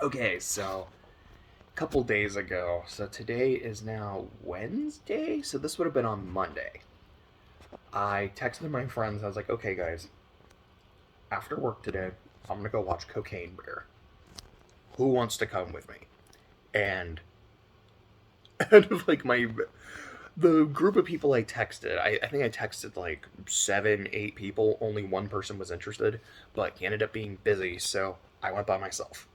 Okay, so a couple days ago, so today is now Wednesday, so this would have been on Monday. I texted my friends, I was like, okay, guys, after work today, I'm gonna go watch Cocaine Bear. Who wants to come with me? And out of like the group of people I texted, I think I texted like seven, eight people. Only one person was interested, but he ended up being busy, so I went by myself.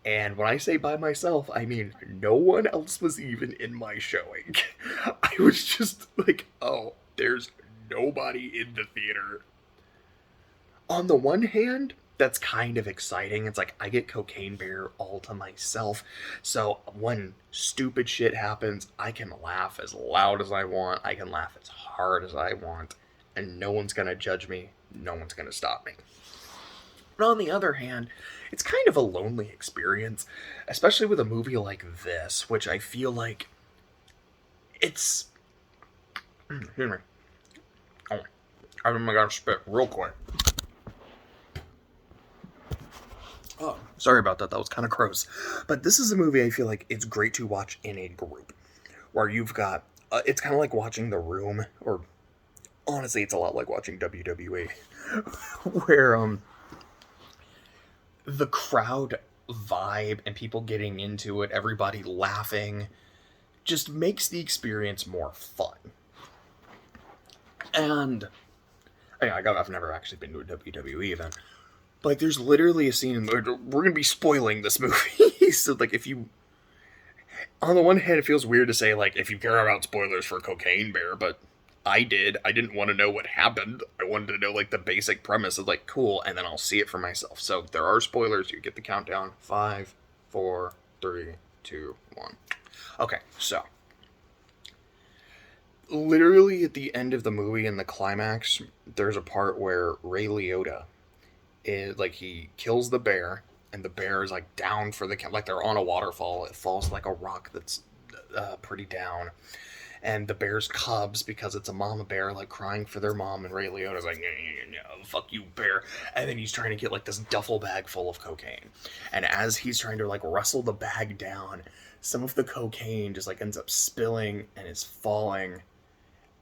And when I say by myself, I mean no one else was even in my showing. I was just like, oh, there's nobody in the theater. On the one hand, that's kind of exciting. It's like I get Cocaine Bear all to myself. So when stupid shit happens, I can laugh as loud as I want. I can laugh as hard as I want. And no one's going to judge me. No one's going to stop me. But on the other hand, it's kind of a lonely experience, especially with a movie like this, which I feel like it's. Excuse me. Oh, I'm gonna spit real quick. Oh, sorry about that. That was kind of gross. But this is a movie I feel like it's great to watch in a group, where you've got. It's kind of like watching The Room, or honestly, it's a lot like watching WWE, where the crowd vibe and people getting into it, everybody laughing, just makes the experience more fun. And I've never actually been to a WWE event. But like, there's literally a scene where we're gonna be spoiling this movie. So like, if you, on the one hand, it feels weird to say like if you care about spoilers for Cocaine Bear, but I did. I didn't want to know what happened. I wanted to know like the basic premise of like cool, and then I'll see it for myself. So there are spoilers. You get the countdown: five, four, three, two, one. Okay, so literally at the end of the movie in the climax, there's a part where Ray Liotta is like he kills the bear, and the bear is like down for the count. Like they're on a waterfall. It falls like a rock that's pretty down, and the bear's cubs, because it's a mama bear, like crying for their mom, and Ray Liotta's like, no, fuck you, bear. And then he's trying to get like this duffel bag full of cocaine, and as he's trying to like wrestle the bag down, some of the cocaine just like ends up spilling and is falling,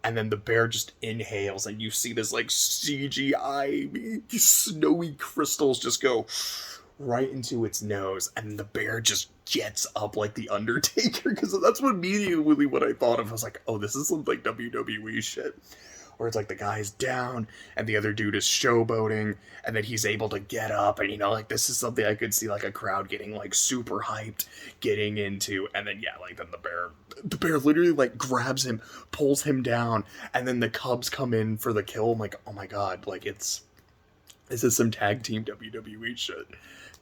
and then the bear just inhales, and you see this like CGI snowy crystals just go right into its nose, and the bear just gets up like the Undertaker, because that's what immediately what I thought of. I was like, oh, this is some like WWE shit, where it's like the guy's down and the other dude is showboating, and then he's able to get up, and like this is something I could see like a crowd getting like super hyped, getting into, and then yeah, like then the bear literally like grabs him, pulls him down, and then the cubs come in for the kill. I'm like, oh my god, like this is some tag team WWE shit.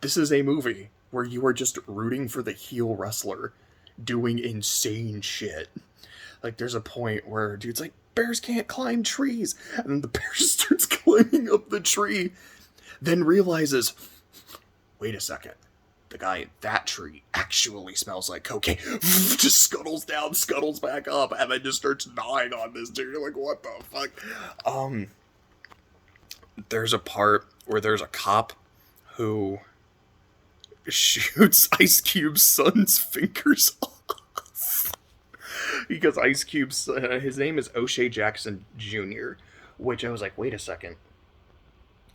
This is a movie where you are just rooting for the heel wrestler doing insane shit. Like there's a point where dude's like, bears can't climb trees, and then the bear just starts climbing up the tree, then realizes, wait a second, the guy in that tree actually smells like cocaine. Just scuttles down, scuttles back up, and then just starts gnawing on this dude. You're like, what the fuck? There's a part where there's a cop who shoots Ice Cube's son's fingers off, because Ice Cube's his name is O'Shea Jackson Jr., which I was like, wait a second,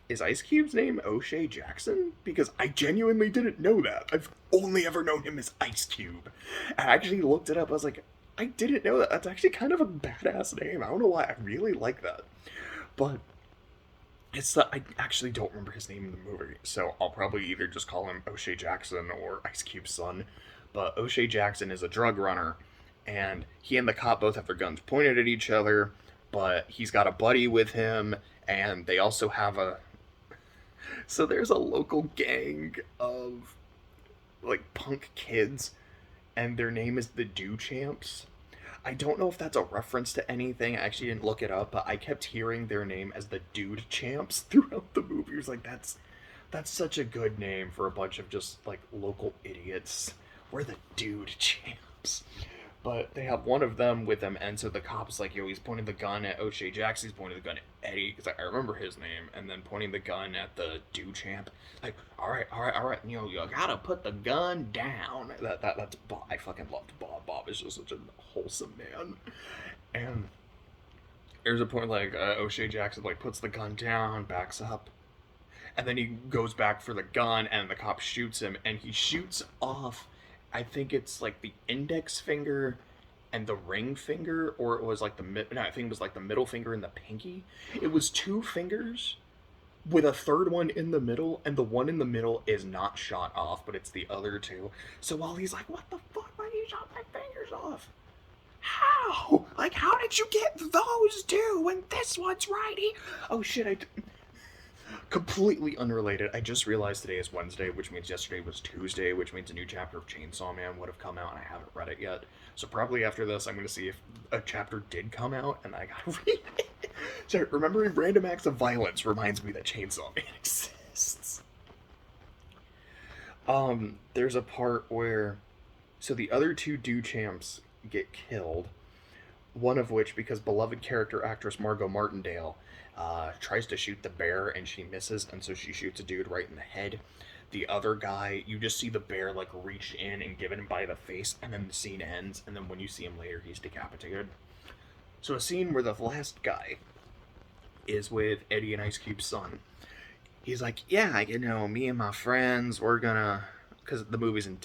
is Ice Cube's name O'Shea Jackson? Because I genuinely didn't know that. I've only ever known him as Ice Cube. And I actually looked it up. I was like, I didn't know that. That's actually kind of a badass name. I don't know why. I really like that. But I actually don't remember his name in the movie, so I'll probably either just call him O'Shea Jackson or Ice Cube's son. But O'Shea Jackson is a drug runner, and he and the cop both have their guns pointed at each other, but he's got a buddy with him, and they also have a. So there's a local gang of like punk kids, and their name is the Do Champs. I don't know if that's a reference to anything. I actually didn't look it up, but I kept hearing their name as the Dude Champs throughout the movie. It was like that's such a good name for a bunch of just like local idiots. We're the Dude Champs. But they have one of them with them, and so the cop's like, yo, he's pointing the gun at O'Shea Jackson, he's pointing the gun at Eddie, because I remember his name, and then pointing the gun at the Duchamp. Like, all right, you know, you gotta put the gun down. That's Bob. I fucking loved Bob. Bob is just such a wholesome man. And there's a point, like, O'Shea Jackson, like, puts the gun down, backs up, and then he goes back for the gun, and the cop shoots him, and he shoots off, I think it's like the index finger and the ring finger, or it was like I think it was like the middle finger and the pinky. It was two fingers with a third one in the middle, and the one in the middle is not shot off, but it's the other two. So while he's like, what the fuck, why you shot my fingers off? How? Like, how did you get those two when this one's righty? Oh shit, completely unrelated. I just realized today is Wednesday, which means yesterday was Tuesday, which means a new chapter of Chainsaw Man would have come out, and I haven't read it yet. So probably after this, I'm going to see if a chapter did come out, and I gotta read it. So remembering random acts of violence reminds me that Chainsaw Man exists. There's a part where, so the other two Duchamps get killed, one of which, because beloved character actress Margot Martindale tries to shoot the bear and she misses, and so she shoots a dude right in the head. The other guy, you just see the bear like reach in and give him by the face, and then the scene ends, and then when you see him later, he's decapitated. So a scene where the last guy is with Eddie and Ice Cube's son. He's like, yeah, you know, me and my friends, we're gonna, because the movie's in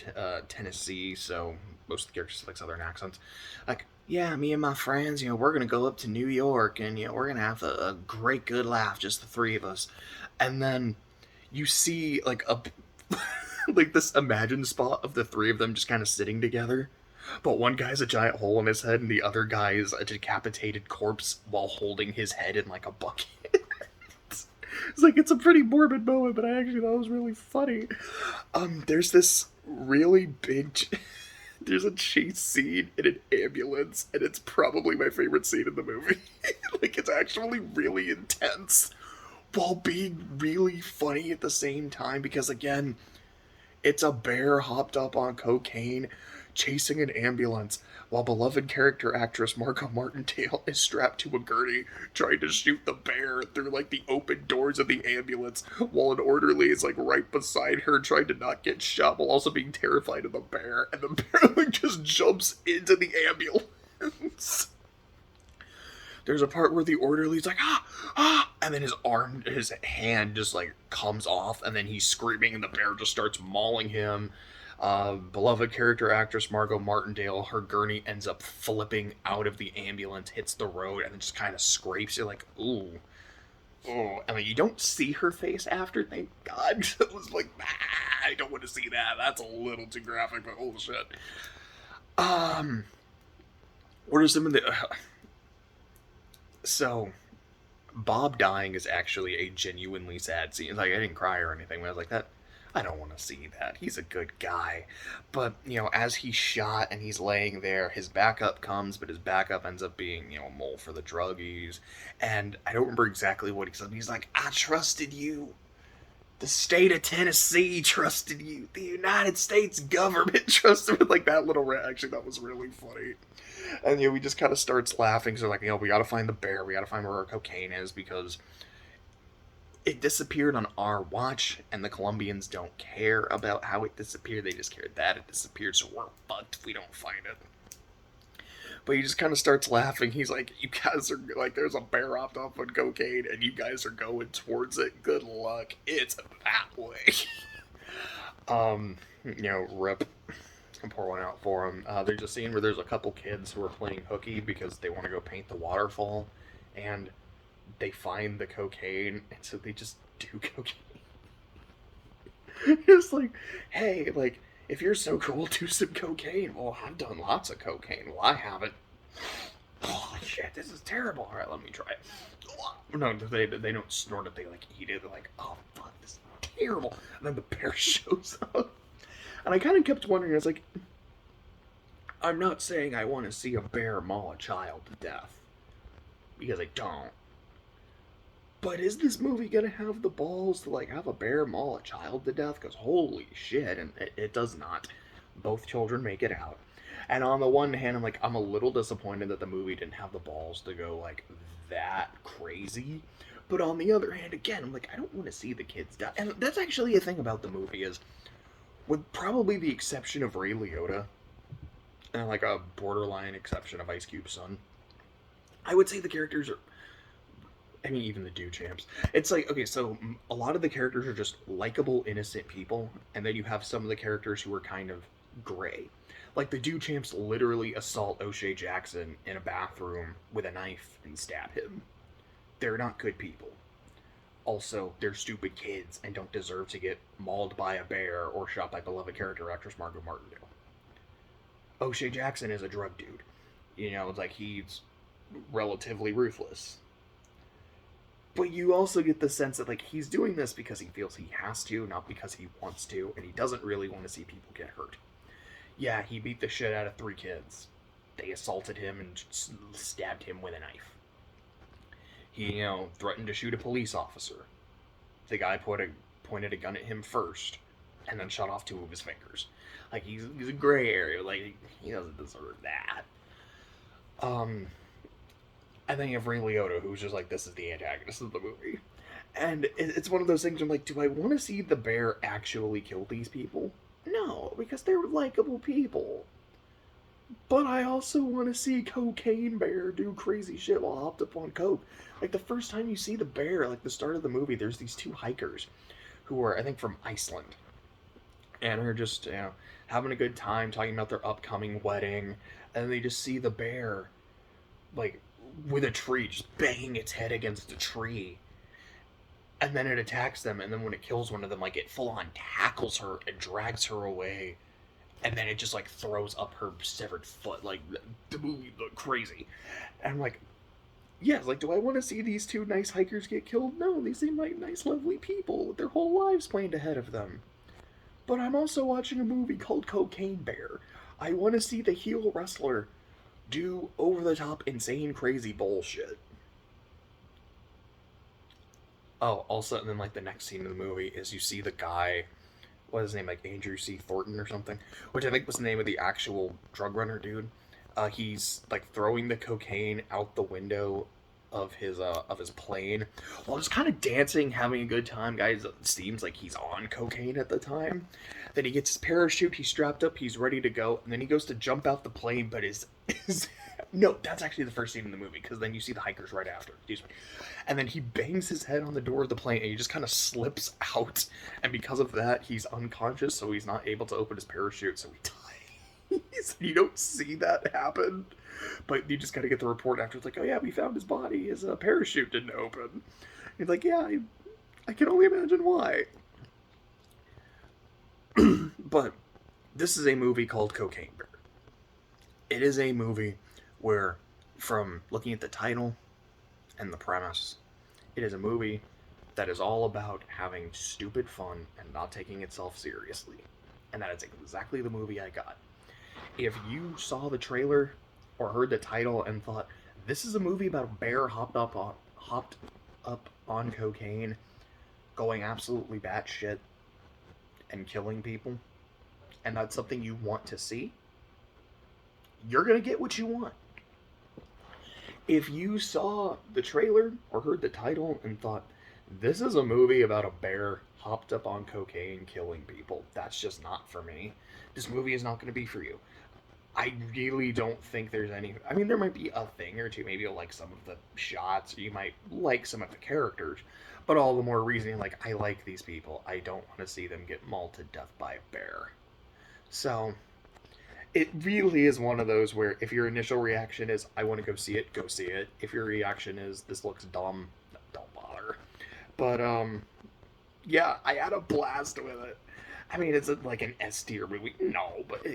Tennessee, so most of the characters have like southern accents. Like, yeah, me and my friends, you know, we're gonna go up to New York, and, you know, we're gonna have a great good laugh, just the three of us. And then you see like a like this imagined spot of the three of them just kind of sitting together, but one guy's a giant hole in his head, and the other guy is a decapitated corpse while holding his head in like a bucket. It's like, it's a pretty morbid moment, but I actually thought it was really funny. There's this really big there's a chase scene in an ambulance, and it's probably my favorite scene in the movie. Like, it's actually really intense while being really funny at the same time, because again, it's a bear hopped up on cocaine chasing an ambulance while beloved character actress Margot Martindale is strapped to a gurney trying to shoot the bear through like the open doors of the ambulance, while an orderly is like right beside her trying to not get shot while also being terrified of the bear, and the bear like just jumps into the ambulance. There's a part where the orderly's like, and then his hand just like comes off, and then he's screaming, and the bear just starts mauling him. Beloved character actress Margot Martindale, her gurney ends up flipping out of the ambulance, hits the road, and then just kind of scrapes. You're like, ooh. Oh, I mean, you don't see her face after, thank God. It was like, I don't want to see that. That's a little too graphic, but holy shit. What are some of the... So, Bob dying is actually a genuinely sad scene. Like, I didn't cry or anything, but I was like, I don't want to see that. He's a good guy. But, you know, as he's shot and he's laying there, his backup comes, but his backup ends up being, you know, a mole for the druggies. And I don't remember exactly what he said. He's like, I trusted you. The state of Tennessee trusted you. The United States government trusted me. Like, that little reaction, that was really funny. And, you know, he just kind of starts laughing. So, like, you know, we gotta find the bear. We gotta find where our cocaine is, because it disappeared on our watch, and the Colombians don't care about how it disappeared. They just care that it disappeared, so we're fucked if we don't find it. But he just kind of starts laughing. He's like, you guys are, like, there's a bear hopped off on cocaine, and you guys are going towards it. Good luck. It's that way. You know, rip. I'll pour one out for him. There's a scene where there's a couple kids who are playing hooky because they want to go paint the waterfall, and they find the cocaine, and so they just do cocaine. It's like, hey, like, if you're so cool, do some cocaine. Well, I've done lots of cocaine. Well, I haven't. Holy shit, this is terrible. Alright, let me try it. No, they don't snort it, they, like, eat it. They're like, oh, fuck, this is terrible. And then the bear shows up. And I kind of kept wondering, I was like, I'm not saying I want to see a bear maul a child to death, because I don't. But is this movie gonna have the balls to, like, have a bear maul a child to death? Because holy shit, and it does not. Both children make it out. And on the one hand, I'm like, I'm a little disappointed that the movie didn't have the balls to go like that crazy. But on the other hand, again, I'm like, I don't want to see the kids die. And that's actually a thing about the movie is, with probably the exception of Ray Liotta, and like a borderline exception of Ice Cube's son, I would say the characters are. I mean, even the Dew Champs. It's like, okay, so a lot of the characters are just likable, innocent people, and then you have some of the characters who are kind of gray. Like the Dew Champs literally assault O'Shea Jackson in a bathroom with a knife and stab him. They're not good people. Also, they're stupid kids and don't deserve to get mauled by a bear or shot by beloved character actress Margot Martindale. O'Shea Jackson is a drug dude. You know, it's like he's relatively ruthless. But you also get the sense that like he's doing this because he feels he has to, not because he wants to, and he doesn't really want to see people get hurt. Yeah, he beat the shit out of 3 kids. They assaulted him and stabbed him with a knife. He, threatened to shoot a police officer. The guy pointed a gun at him first, and then shot off 2 of his fingers. Like, he's a gray area. Like, he doesn't deserve that. And then you have Ray Liotta, who's just like, this is the antagonist of the movie. And it's one of those things where I'm like, do I want to see the bear actually kill these people? No, because they're likable people. But I also want to see Cocaine Bear do crazy shit while hopped up on coke. Like, the first time you see the bear, like, the start of the movie, there's these 2 hikers who are, I think, from Iceland. And are just, having a good time, talking about their upcoming wedding. And then they just see the bear, like, with a tree, just banging its head against a tree. And then it attacks them, and then when it kills one of them, like, it full-on tackles her and drags her away. And then it just, like, throws up her severed foot. Like, the movie looked crazy. And I'm like, yes, like, do I want to see these 2 nice hikers get killed? No, they seem like nice, lovely people with their whole lives planned ahead of them. But I'm also watching a movie called Cocaine Bear. I want to see the heel wrestler do over-the-top, insane, crazy bullshit. Oh, also, and then, like, the next scene of the movie is you see the guy, what is his name, like, Andrew C. Thornton or something, which I think was the name of the actual drug runner dude. He's, like, throwing the cocaine out the window of his plane while just kind of dancing, having a good time. Guys, it seems like he's on cocaine at the time. Then he gets his parachute, he's strapped up, he's ready to go, and then he goes to jump out the plane, but his no, that's actually the first scene in the movie, because then you see the hikers right after. Excuse me. And then he bangs his head on the door of the plane, and he just kind of slips out. And because of that, he's unconscious, so he's not able to open his parachute, so he dies. You don't see that happen, but you just gotta get the report after. It's like, oh yeah, we found his body. His parachute didn't open. He's like, yeah, I can only imagine why. But this is a movie called Cocaine Bear. It is a movie where, from looking at the title and the premise, it is a movie that is all about having stupid fun and not taking itself seriously. And that is exactly the movie I got. If you saw the trailer or heard the title and thought, this is a movie about a bear hopped up on cocaine, going absolutely batshit and killing people, and that's something you want to see, you're going to get what you want. If you saw the trailer or heard the title and thought, this is a movie about a bear hopped up on cocaine killing people, that's just not for me. This movie is not going to be for you. I really don't think there's any... I mean, there might be a thing or two. Maybe you'll like some of the shots, or you might like some of the characters, but all the more reason, like, I like these people. I don't want to see them get mauled to death by a bear. So, it really is one of those where if your initial reaction is, I want to go see it, go see it. If your reaction is, this looks dumb, don't bother. But, yeah, I had a blast with it. I mean, it's like an S tier movie. No, but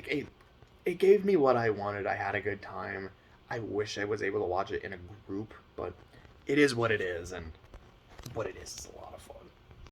it gave me what I wanted. I had a good time. I wish I was able to watch it in a group, but it is what it is, and what it is a lot of fun.